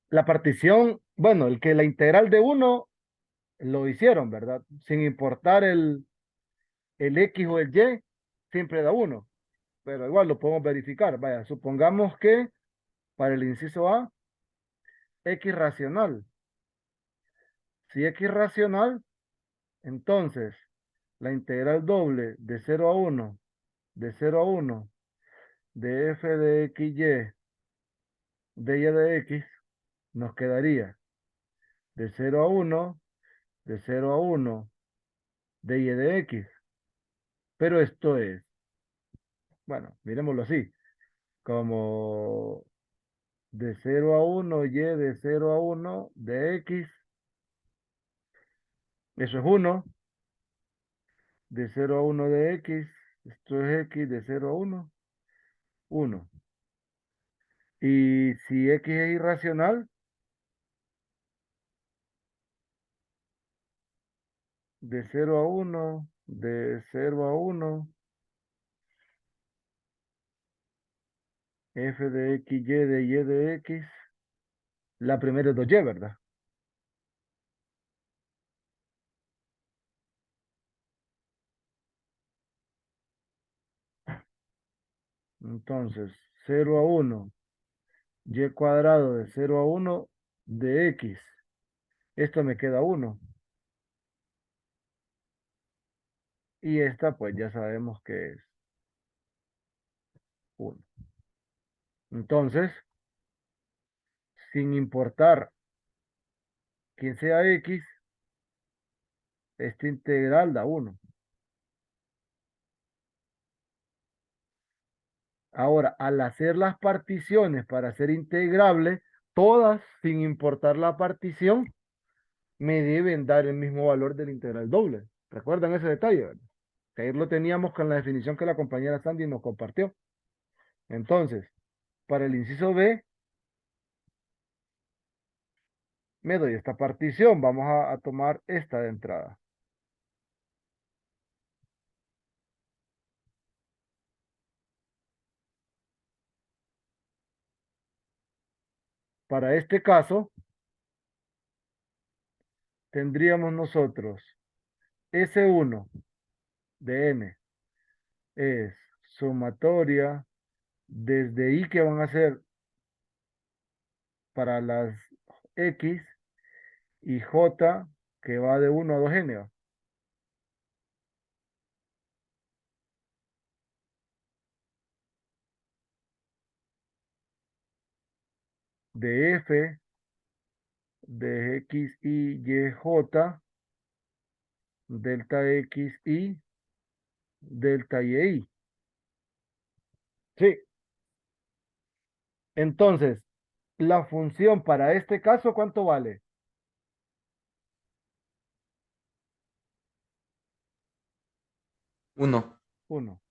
La partición, bueno, la integral de uno lo hicieron, ¿verdad? Sin importar el X o el Y, siempre da uno. Pero igual lo podemos verificar. Vaya, supongamos que para el inciso A, X racional. Si X racional, entonces la integral doble de 0 a 1, de 0 a 1, de f de x, y, de y de x, nos quedaría de 0 a 1, de 0 a 1, de y de x. Pero esto es, bueno, miremoslo así, como de 0 a 1, y de 0 a 1, de x, eso es 1, de 0 a 1 de x, esto es x de 0 a 1, 1. Y si x es irracional, de 0 a 1, de 0 a 1, f de x, y de x, la primera es 2y, ¿verdad? Entonces, 0 a 1, y cuadrado de 0 a 1 de x. Esto me queda 1. Y esta, pues ya sabemos que es 1. Entonces, sin importar quién sea x, esta integral da 1. Ahora, al hacer las particiones para ser integrable, todas, sin importar la partición, me deben dar el mismo valor del integral doble. ¿Recuerdan ese detalle, verdad? Que ayer lo teníamos con la definición que la compañera Sandy nos compartió. Entonces, para el inciso B, me doy esta partición. Vamos a tomar esta de entrada. Para este caso, tendríamos nosotros S1 de n es sumatoria desde I, que van a ser para las X, y J, que va de 1 a 2n, ¿va? De F de X, Y, Y, J, delta X, Y, delta Y. Sí, entonces, la función para este caso, ¿cuánto vale? 1. 1.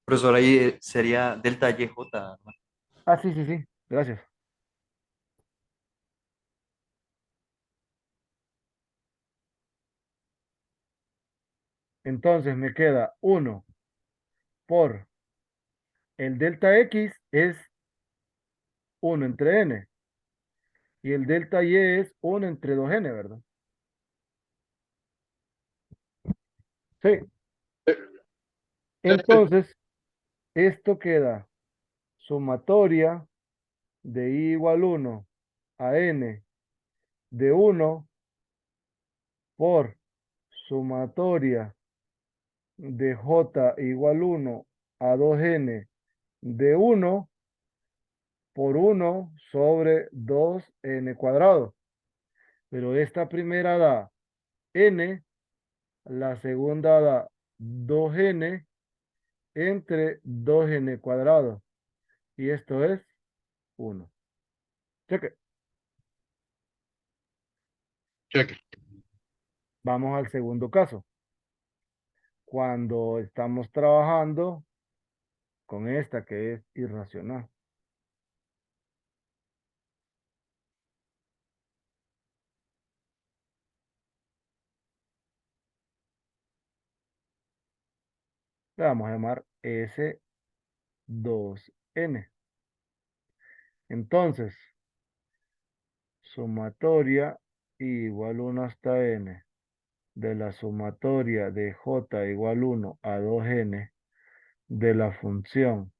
Profesor, ahí sería delta y j, ¿no? Ah, sí, sí, sí, gracias. Entonces me queda 1 por el delta X es 1 entre n, y el delta Y es 1 entre 2n, ¿verdad? Sí, entonces esto queda sumatoria de I igual 1 a n de 1 por sumatoria de j igual 1 a 2n de 1 por 1 sobre 2n cuadrado. Pero esta primera da n, la segunda da 2n entre 2n cuadrado. Y esto es 1. Cheque. Cheque. Vamos al segundo caso. Cuando estamos trabajando con esta que es irracional. Le vamos a llamar S2n. Entonces, sumatoria igual 1 hasta n de la sumatoria de j igual 1 a 2n de la función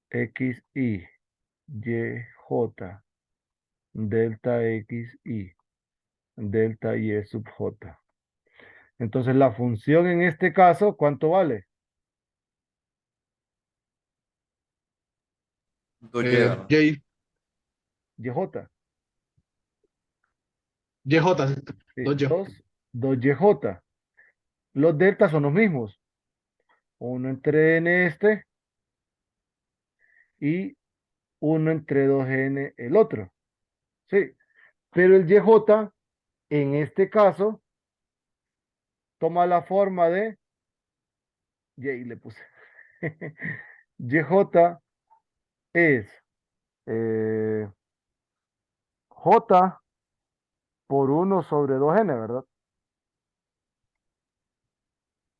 x y j delta x y delta y sub j. Entonces la función en este caso, ¿cuánto vale? 2 llega, ¿no? YJ. YJ, Sí, 2Y. 2YJ. Los deltas son los mismos. Uno entre n este y uno entre 2n el otro. Sí, pero el YJ en este caso toma la forma de, y le puse, YJ es eh, J por 1 sobre 2n, ¿verdad?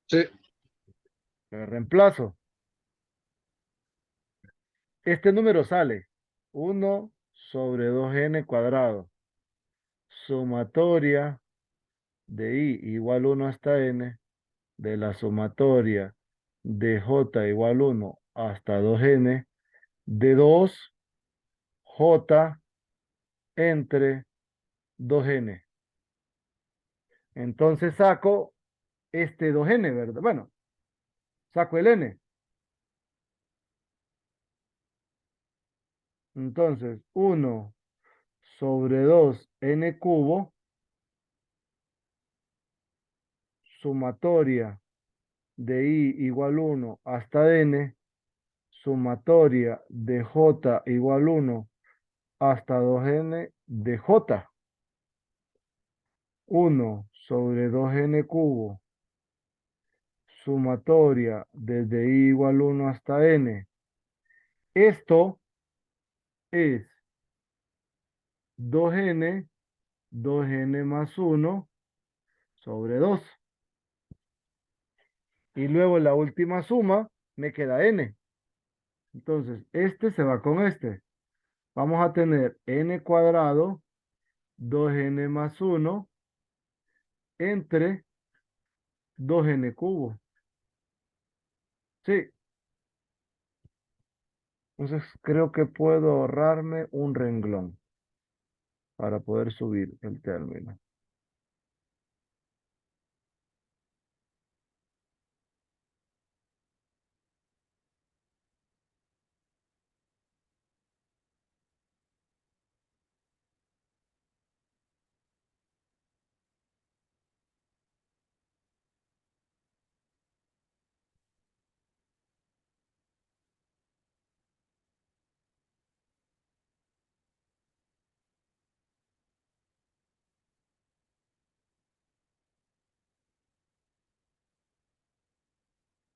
Sí, Reemplazo. Este número sale 1 sobre 2n cuadrado. Sumatoria de i igual 1 hasta n de la sumatoria de j igual 1 hasta 2n de 2j entre 2n. Entonces saco este 2n, ¿verdad? Bueno, saco el n. Entonces 1 sobre 2n cubo, sumatoria de i igual 1 hasta n, sumatoria de j igual 1 hasta 2n de j. 1 sobre 2n cubo, sumatoria desde i igual 1 hasta n. Esto es 2n, 2n más 1 sobre 2. Y luego la última suma me queda n. Entonces, este se va con este. Vamos a tener n cuadrado, 2n más 1 entre 2n cubo. Sí, entonces creo que puedo ahorrarme un renglón para poder subir el término.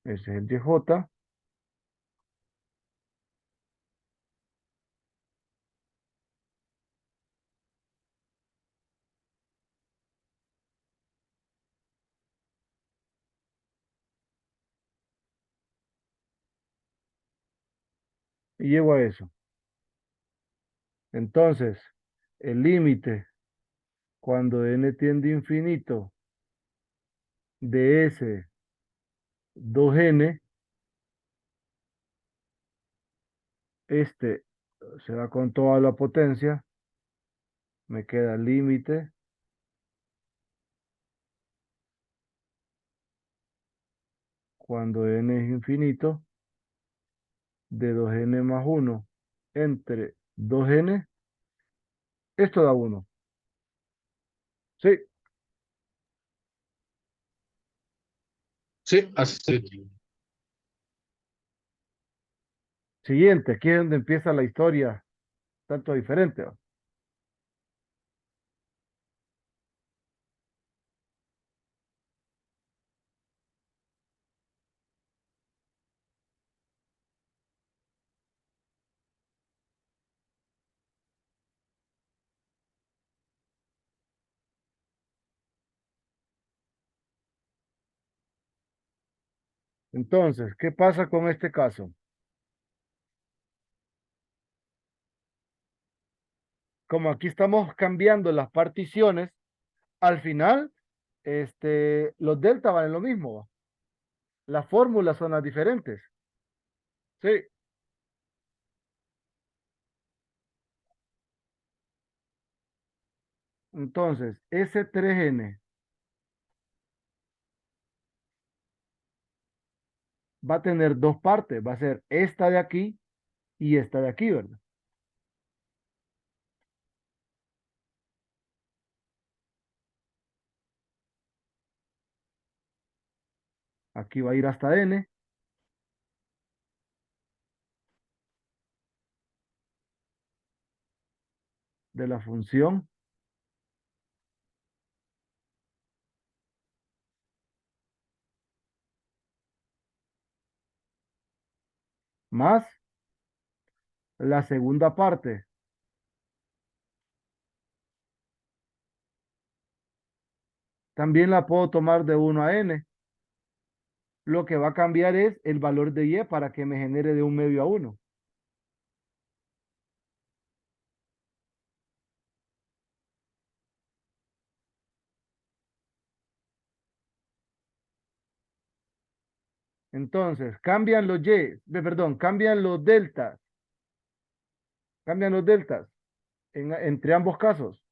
Ese es el YJ. Y llego a eso. Entonces, el límite cuando n tiende a infinito de ese 2n, este se va con toda la potencia, me queda el límite cuando n es infinito de 2n más 1 entre 2n, esto da 1. Sí, sí, así. siguiente, aquí es donde empieza la historia, tanto diferente, ¿va? Entonces, ¿qué pasa con este caso? como aquí estamos cambiando las particiones, al final, los delta valen lo mismo. ¿Va? Las fórmulas son las diferentes. Sí, entonces, S3N va a tener dos partes, va a ser esta de aquí y esta de aquí, ¿verdad? Aquí va a ir hasta N, de la función más la segunda parte. También la puedo tomar de 1 a N. Lo que va a cambiar es el valor de Y para que me genere de 1/2 a 1. Entonces, cambian los Y, perdón, cambian los deltas entre ambos casos.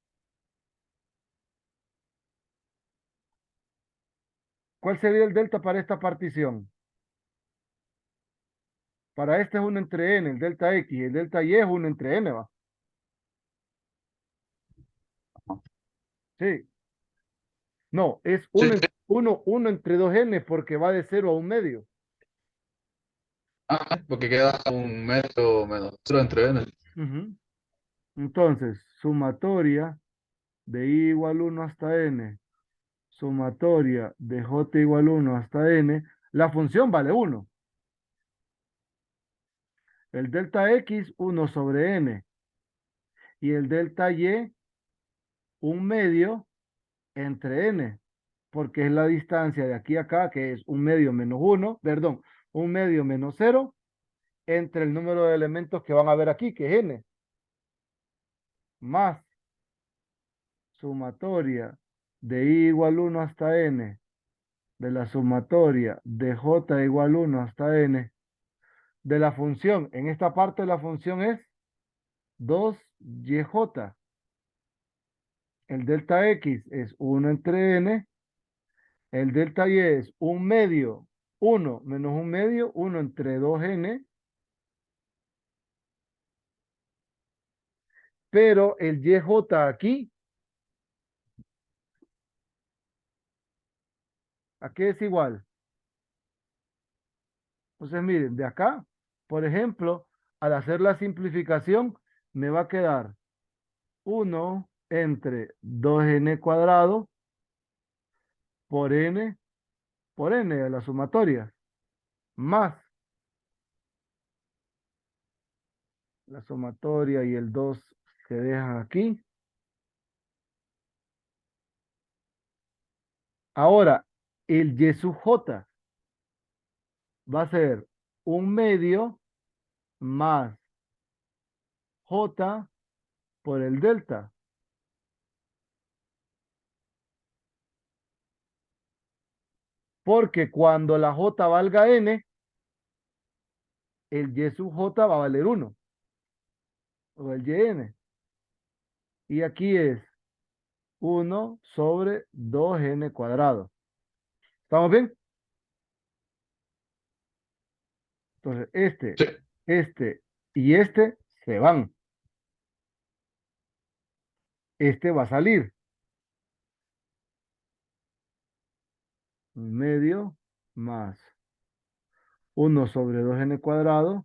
¿Cuál sería el delta para esta partición? Para este es 1 entre N, el delta X, y el delta Y es 1 entre N, ¿va? Sí. No, es Sí, 1, sí. 1 entre 2N porque va de 0 a 1/2. Ah, porque queda un metro menos 0 entre n. Ujú. Entonces, sumatoria de I igual 1 hasta N, sumatoria de J igual 1 hasta N, la función vale 1. El delta X, 1 sobre N, y el delta Y, 1/2 entre N, porque es la distancia de aquí a acá, que es 1/2 menos 1, perdón, 1/2 menos 0, entre el número de elementos que van a ver aquí, que es N, más sumatoria de I igual 1 hasta N, de la sumatoria de J igual 1 hasta N, de la función. En esta parte la función es 2YJ. El delta X es 1 entre N. El delta Y es 1/2. 1 menos 1/2, 1 entre 2N. Pero el YJ aquí, ¿a qué es igual? Entonces, miren, de acá, por ejemplo, al hacer la simplificación, me va a quedar 1 entre 2N cuadrado por N de la sumatoria, más la sumatoria y el 2 se dejan aquí. Ahora, el Y sub J va a ser 1/2 más J por el delta. Porque cuando la J valga N, el Y sub J va a valer 1. O el YN. Y aquí es 1 sobre 2N cuadrado. ¿Estamos bien? Entonces, Sí, este y este se van. Este va a salir. Medio más 1 sobre 2N cuadrado.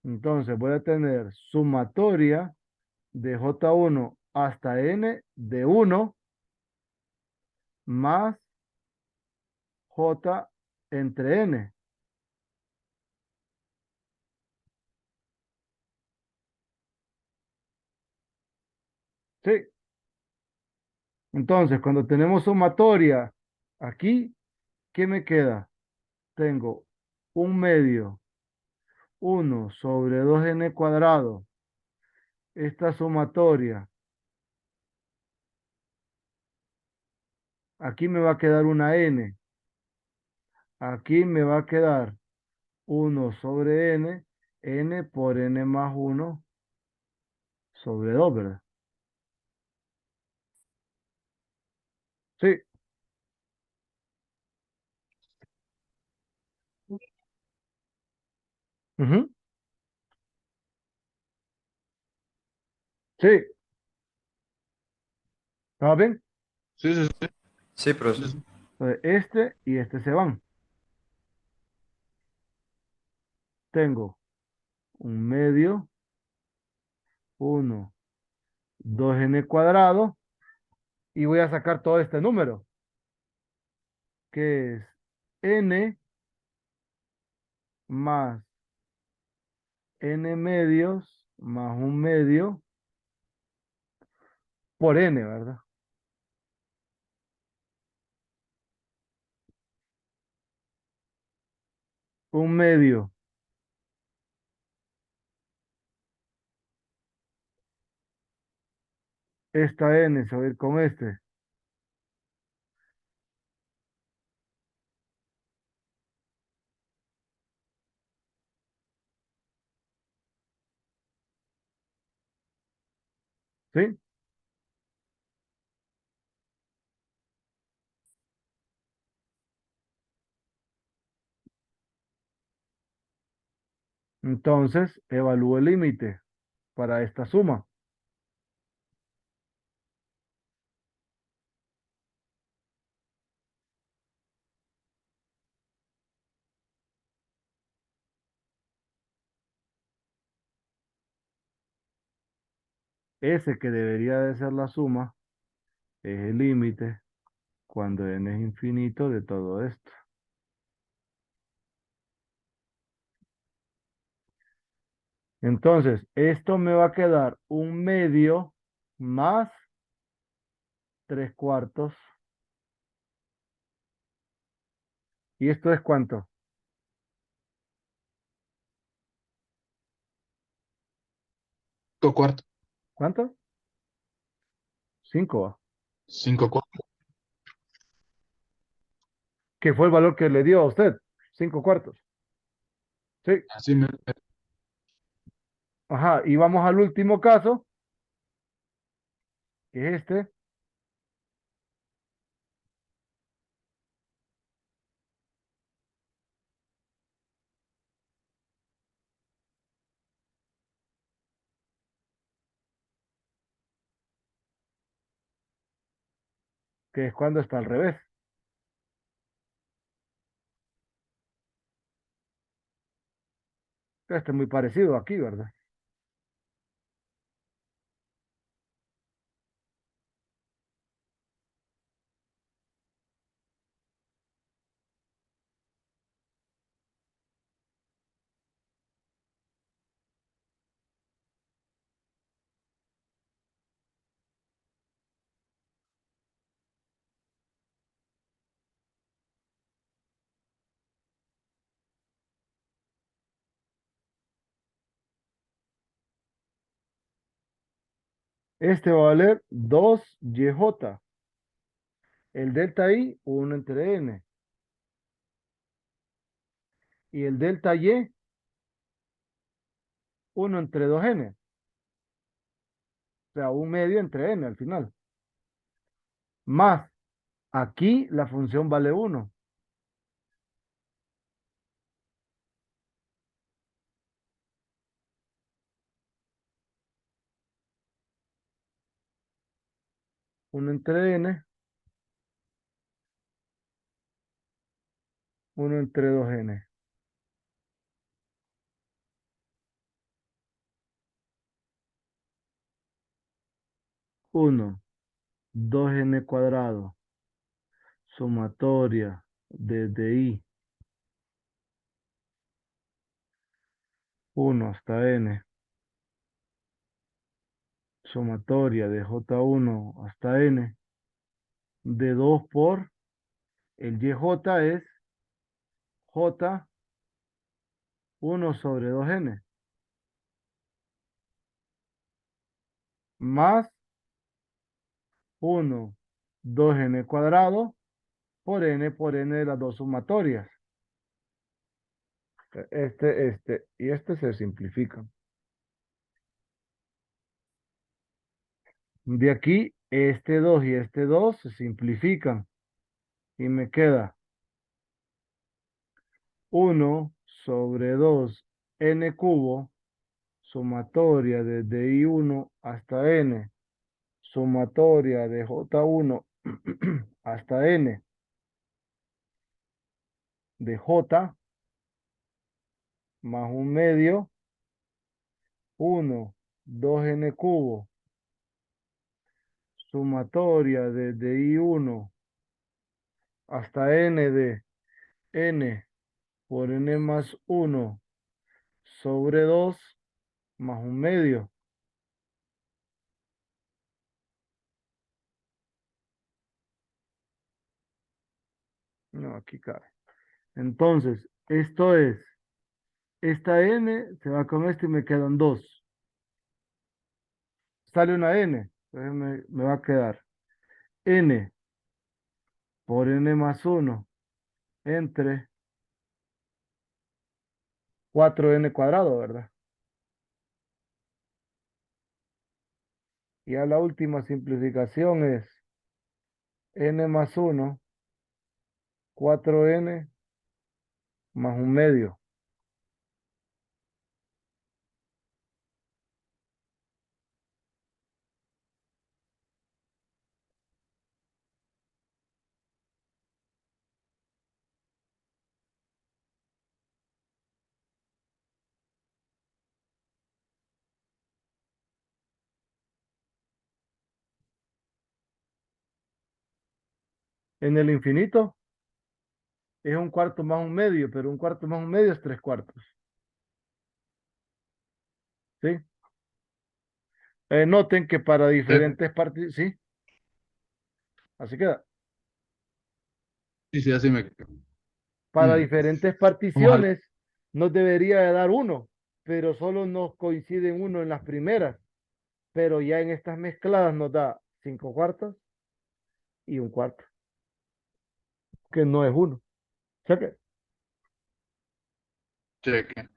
Entonces voy a tener sumatoria de J1 hasta N de 1 más J entre N. Sí. Entonces, cuando tenemos sumatoria Aquí, ¿qué me queda? Tengo un medio, 1/2n². Esta sumatoria. Aquí me va a quedar una n. Aquí me va a quedar 1/n, n por n+1/2, ¿verdad? Sí. Ujú. Sí. ¿Está bien? Sí, sí, sí. Sí, Sí, profesor. sí. Entonces, este y este se van. Tengo un medio, 1/2n², y voy a sacar todo este número, que es n más n² más un medio por n, ¿verdad? Un medio. Esta n se va a ir con este. ¿Sí? Entonces, evalúo el límite para esta suma. Ese que debería de ser la suma es el límite cuando n es infinito de todo esto. Entonces, esto me va a quedar un medio más 3/4. ¿Y esto es cuánto? 5 cuartos. ¿Cuánto? 5 va. 5 cuartos. Que fue el valor que le dio a usted. 5/4. Sí. Así me. Ajá. Y vamos al último caso, que es este, que es cuando está al revés. Este es muy parecido aquí, ¿verdad? Este va a valer 2y. El delta I, 1/n. Y el delta Y, 1/2n. O sea, un medio entre n al final. Más, aquí la función vale 1. 1/n, 1/2n. 1/2n². Sumatoria desde I, 1 hasta n. Sumatoria de J1 hasta n. De 2 por El YJ es J 1/2n más 2n cuadrado por n de las dos sumatorias. Y este se simplifican. De aquí, este 2 y este 2 se simplifican. Y me queda 1/2n cubo, sumatoria desde I1 hasta n, sumatoria de J1 hasta n de J más 1/2, 2n cubo, sumatoria desde I1 hasta n de n por n más 1 sobre 2 más 1/2. No, aquí cabe. Entonces, esto es, esta n se va con esto y me quedan 2. Sale una n, entonces me va a quedar n por n más 1 entre 4n cuadrado, ¿verdad? Y a la última simplificación es n más 1, 4n más 1/2. En el infinito es 1/4 más 1/2, pero 1/4 más 1/2 es 3/4. ¿Sí? Noten que para Sí, diferentes partidos, ¿sí? Así queda. sí, sí, así me. Para Mm, diferentes Vamos a ver. particiones nos debería de dar 1, pero solo nos coinciden 1 en las primeras. Pero ya en estas mezcladas nos da 5/4 y 1/4, que no es 1. O sea que, Cheque.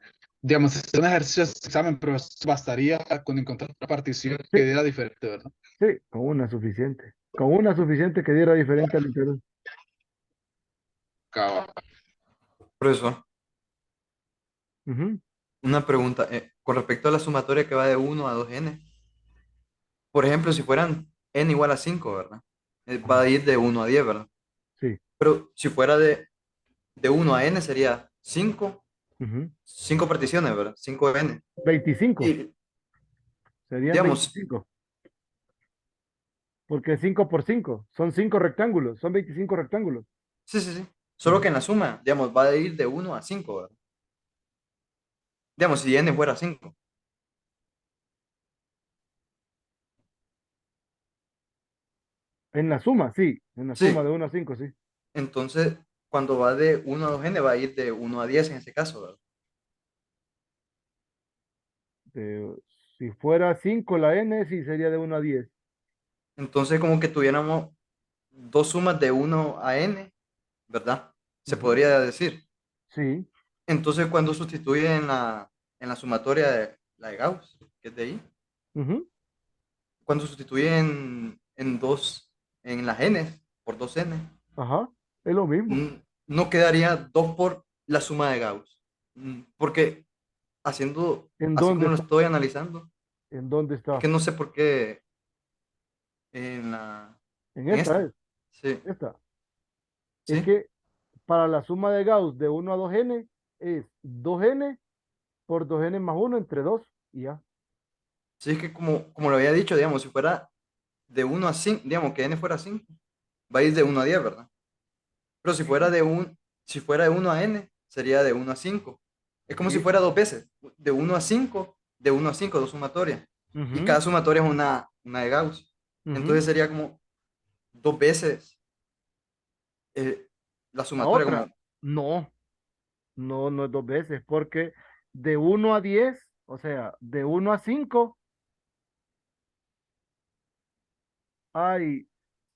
Digamos, es un ejercicio de examen, pero bastaría con encontrar otra partición sí, que diera diferente, ¿verdad? sí, con una suficiente. Con una suficiente que diera diferente al integral. Cabal. Profesor, Ujú, una pregunta. Con respecto a la sumatoria que va de 1 a 2n, por ejemplo, si fueran n igual a 5, ¿verdad? Va a ir de 1 a 10, ¿verdad? sí. Pero si fuera de 1 a n sería 5, Ujú. 5 particiones, ¿verdad? 5n. 25. Y, Serían digamos, 25. Porque 5 por 5. Son 5 rectángulos. Son 25 rectángulos. sí, sí, sí. Solo Ujú. que en la suma, digamos, va a ir de 1 a 5, ¿verdad? Digamos, si n fuera 5. En la suma, sí. En la suma Sí. de 1 a 5, sí. Entonces, cuando va de 1 a 2n, va a ir de 1 a 10 en ese caso, ¿verdad? De- si fuera 5 la n, sí sería de 1 a 10. Entonces, como que tuviéramos dos sumas de 1 a n, ¿verdad? Se Ujú. podría decir. Sí. Entonces, cuando sustituye en la sumatoria de la de Gauss, que es de ahí, Ujú. cuando sustituye en las n, por 2n, Ajá. Es lo mismo. no quedaría 2 por la suma de Gauss. Porque ¿En así dónde como lo está? estoy analizando, ¿En dónde es está? que no sé por qué en la, En en esta es. esta. Sí, Esta. Es sí. que para la suma de Gauss de 1 a 2n es 2n por 2n más 1 entre 2 y ya. Sí, es que como lo había dicho, digamos, si fuera de 1 a 5, digamos que n fuera 5, va a ir de 1 a 10, ¿verdad? Pero si fuera de 1 a n, sería de 1 a 5. Es como si Sí. fuera dos veces, de 1 a 5, dos sumatorias. Y Ujú, cada sumatoria es una de Gauss. ujú. Entonces sería como dos veces. eh, la La sumatoria otra, como... no, no es dos veces, porque de 1 a 10, o sea, de 1 a 5, hay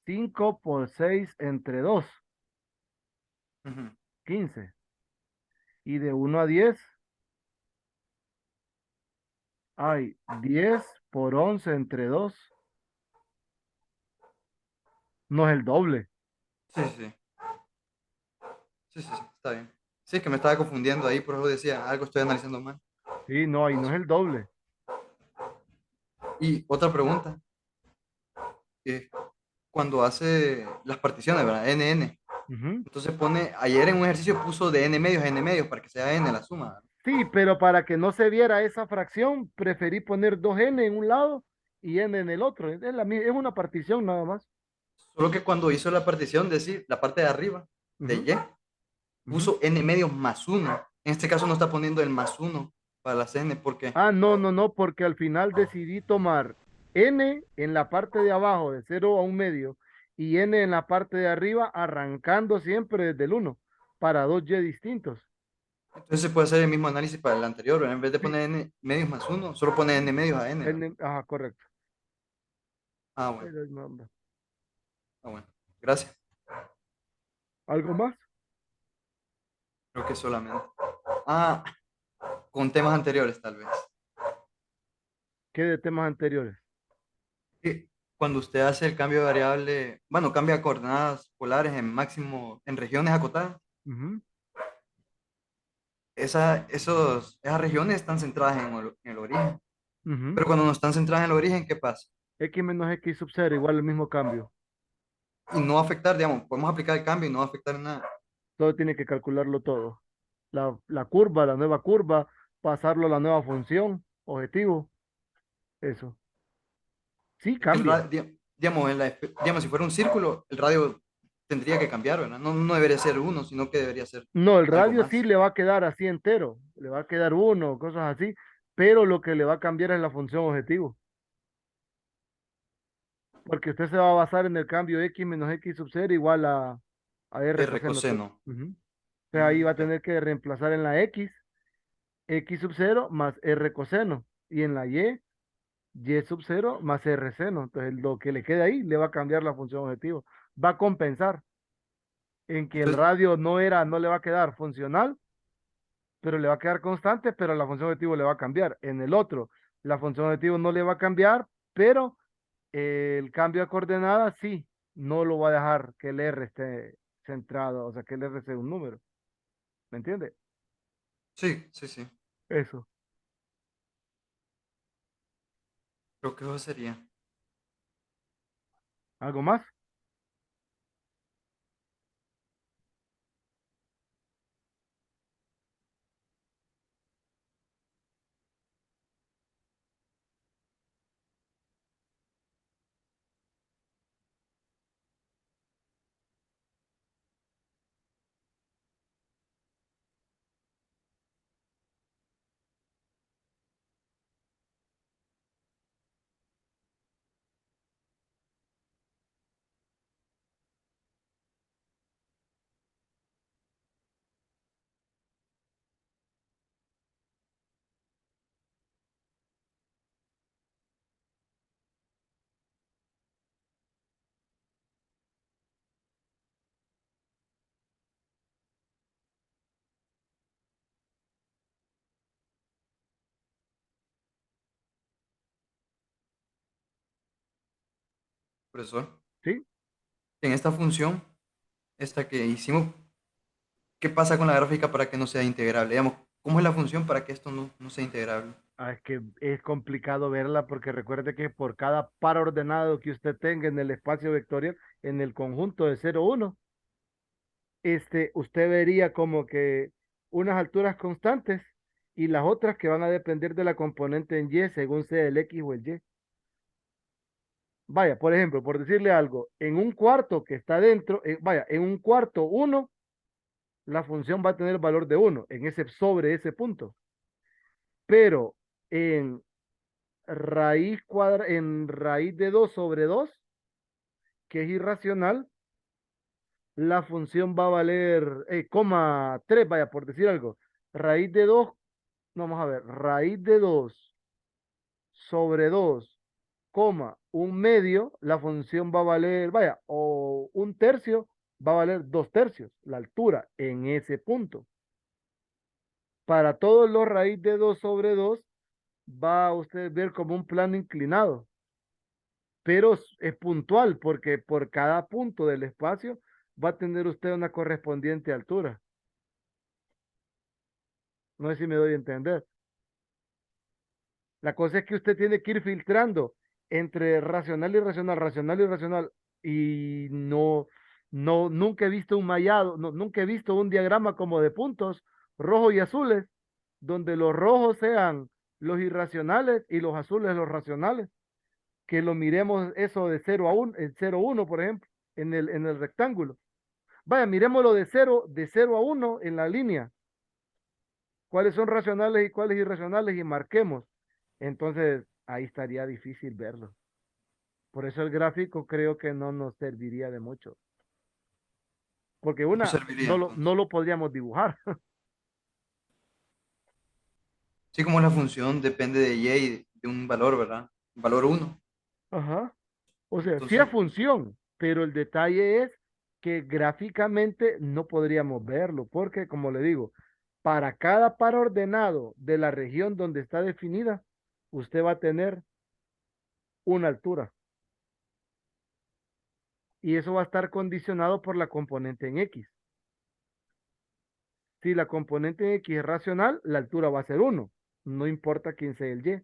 5 por 6 entre 2, Ujú. 15. Y de 1 a 10, hay 10 por 11 entre 2, no es el doble. Sí, sí, sí. Sí, sí, sí, está bien. Sí, es que me estaba confundiendo ahí, por eso decía, algo estoy analizando mal. Sí, no, ahí no es el doble. Y otra pregunta, eh, cuando hace las particiones, ¿verdad? NN. Ujú. Entonces pone, ayer en un ejercicio puso de n medios para que sea n la suma. Sí, pero para que no se viera esa fracción, preferí poner 2n en un lado y n en el otro. Es una partición nada más. Solo que cuando hizo la partición, decir, la parte de arriba de Ujú, y, ujú. puso n medios más uno. En este caso no está poniendo el más uno para las n, porque Ah, no, porque al final decidí tomar n en la parte de abajo de 0 a 1 medio y n en la parte de arriba, arrancando siempre desde el 1 para dos y distintos. entonces se puede hacer el mismo análisis para el anterior, ¿verdad? En vez de Sí, poner n medios más uno, solo pone n medios a n, ¿verdad? ajá, correcto. Ah, bueno, No, no. ah, bueno. Gracias. ¿Algo más? Creo que solamente. Ah, con temas anteriores, tal vez. ¿Qué de temas anteriores? Que cuando usted hace el cambio de variable, bueno, cambia coordenadas polares en máximo, en regiones acotadas, Ujú, esas regiones están centradas en el origen. ujú. Pero cuando no están centradas en el origen, ¿qué pasa? X menos X sub 0 igual el mismo cambio. Y no va a afectar, digamos, podemos aplicar el cambio y no va a afectar en nada. Todo tiene que calcularlo todo. La curva, la nueva curva, pasarlo a la nueva función, objetivo, eso. Sí, Es que cambia. digamos, digamos, si fuera un círculo, el radio tendría que cambiar, ¿verdad? No, no debería ser uno, sino que debería ser No, el algo radio sí más. le va a quedar así entero, le va a quedar uno, cosas así, pero lo que le va a cambiar es la función objetivo, porque usted se va a basar en el cambio X menos X sub 0 igual a R R coseno todo. coseno. Ujú. O sea, ahí va a Ya. tener que reemplazar en la X sub 0 más R coseno, y en la Y sub 0 más R seno. Entonces, lo que le quede ahí le va a cambiar la función objetivo. Va a compensar en que el Entonces, radio no le va a quedar funcional, pero le va a quedar constante, pero la función objetivo le va a cambiar. En el otro, la función objetivo no le va a cambiar, pero el cambio de coordenadas sí, no lo va a dejar que el R esté centrado, o sea, que el R sea un número. ¿Me entiende? sí, sí, sí. Eso. Creo que eso sería. ¿Algo más? Profesor, ¿Sí? en esta función, esta que hicimos, ¿qué pasa con la gráfica para que no sea integrable? Digamos, ¿cómo es la función para que esto no sea integrable? Ah, es que es complicado verla porque recuerde que por cada par ordenado que usted tenga en el espacio vectorial, en el conjunto de 0, 1, usted vería como que unas alturas constantes y las otras que van a depender de la componente en Y según sea el X o el Y. Vaya, por ejemplo, por decirle algo, en un cuarto que está dentro, vaya, en un cuarto 1, la función va a tener valor de 1 sobre ese punto. Pero en en raíz de 2 sobre 2, que es irracional, la función va a valer, coma 3, vaya, por decir algo. Raíz de 2, vamos a ver, raíz de 2 sobre 2, coma, un medio, la función va a valer, vaya, o un tercio, va a valer 2 tercios, la altura en ese punto. Para todos los raíz de 2 sobre 2, va a usted ver como un plano inclinado, pero es puntual porque por cada punto del espacio va a tener usted una correspondiente altura. No sé si me doy a entender. La cosa es que usted tiene que ir filtrando entre racional y irracional, racional y irracional. Y nunca he visto un mallado, nunca he visto un diagrama como de puntos rojos y azules, donde los rojos sean los irracionales y los azules los racionales. Que lo miremos eso de 0 a 1, en 0 1, por ejemplo, en el rectángulo. Vaya, miremoslo de cero a 1 en la línea. Cuáles son racionales y cuáles irracionales y marquemos. Entonces, ahí estaría difícil verlo. Por eso el gráfico creo que no nos serviría de mucho. Porque No una, serviría no lo, no entonces. lo podríamos dibujar. Sí, como la función depende de y de un valor, ¿verdad? Valor uno. Ajá. O sea, sí Entonces, es función, pero el detalle es que gráficamente no podríamos verlo, porque como le digo, para cada par ordenado de la región donde está definida, usted va a tener una altura. Y eso va a estar condicionado por la componente en X. Si la componente en X es racional, la altura va a ser 1. No importa quién sea el Y.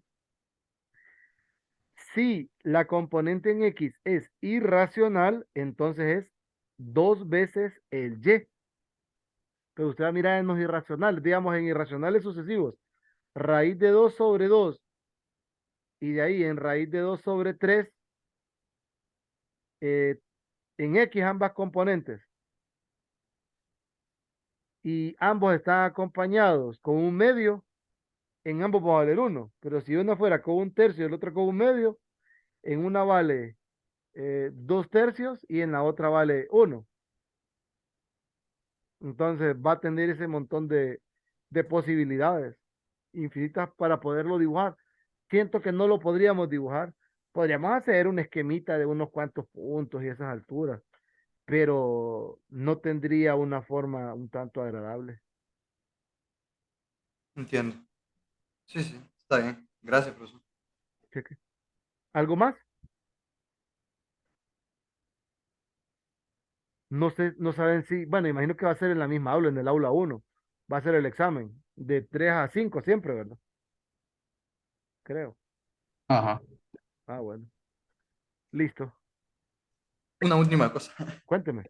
Si la componente en X es irracional, entonces es 2 veces el Y. Pero usted va a mirar en los irracionales, digamos en irracionales sucesivos. Raíz de 2 sobre 2 y de ahí en raíz de 2 sobre 3, eh, en X ambas componentes. Y ambos están acompañados con un medio, en ambos va a valer 1. Pero si uno fuera con un tercio y el otro con un medio, en una vale 2 tercios y en la otra vale 1. Entonces va a tener ese montón de posibilidades infinitas para poderlo dibujar. Siento que no lo podríamos dibujar. Podríamos hacer un esquemita de unos cuantos puntos y esas alturas, pero no tendría una forma un tanto agradable. entiendo. Sí, sí, está bien. Gracias, profesor. Cheque. ¿Algo más? No sé, no saben si, bueno, imagino que va a ser en la misma aula, en el aula 1. Va a ser el examen de 3 a 5 siempre, ¿verdad? Creo. Ajá. Ah, bueno. Listo. Una última cosa. Cuénteme.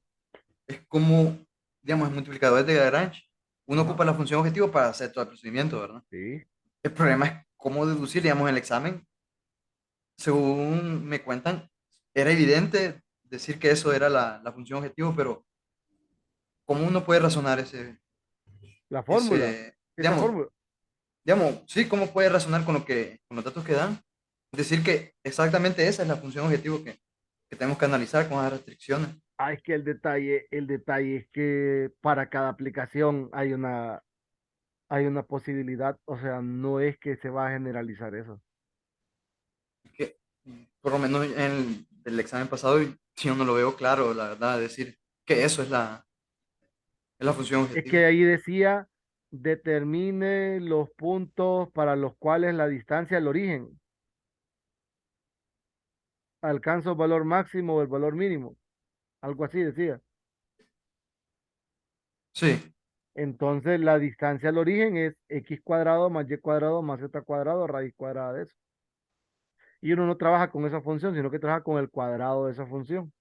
Es como, digamos, en multiplicadores de Lagrange, uno Ajá. ocupa la función objetivo para hacer todo el procedimiento, ¿verdad? Sí. El problema es cómo deducir, digamos, en el examen. Según me cuentan, era evidente decir que eso era la función objetivo, pero ¿cómo uno puede razonar La fórmula. ese, Esa digamos, fórmula. sí, cómo puede razonar con los datos que dan? Decir que exactamente esa es la función objetivo que tenemos que analizar con las restricciones. Ah, es que el detalle es que para cada aplicación hay una posibilidad, o sea, no es que se va a generalizar eso. Que, por lo menos en el examen pasado, yo no lo veo claro, la verdad, decir que eso es la función Es objetivo. que ahí decía, determine los puntos para los cuales la distancia al origen alcanza el valor máximo o el valor mínimo, algo así decía. Sí, Entonces la distancia al origen es x cuadrado más y cuadrado más z cuadrado raíz cuadrada de eso. Y uno no trabaja con esa función, sino que trabaja con el cuadrado de esa función.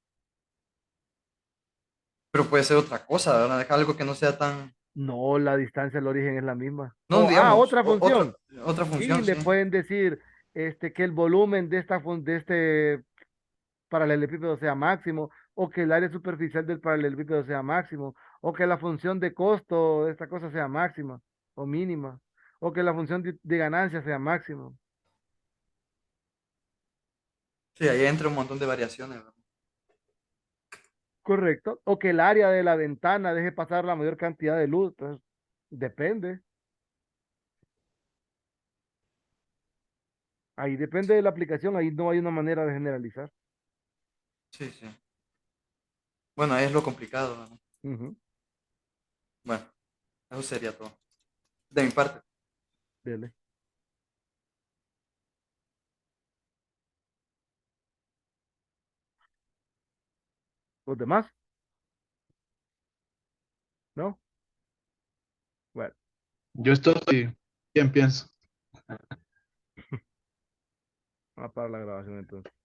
pero puede ser otra cosa, ¿verdad? Dejar algo que no sea tan, No, la distancia al origen es la misma. no, digamos, Otra función. otra Sí, función, le sí. pueden decir que el volumen de este paralelepípedo sea máximo, o que el área superficial del paralelepípedo sea máximo, o que la función de costo de esta cosa sea máxima o mínima, o que la función de ganancia sea máxima. Sí, ahí entra un montón de variaciones, ¿verdad? Correcto. O que el área de la ventana deje pasar la mayor cantidad de luz. Pues, depende. Ahí depende de la aplicación. Ahí no hay una manera de generalizar. Sí, sí. Bueno, ahí es lo complicado, ¿no? Ujú. Bueno, eso sería todo. De mi parte. Dele. ¿Los demás? ¿No? Bueno, Yo estoy bien, pienso. vamos a parar la grabación entonces.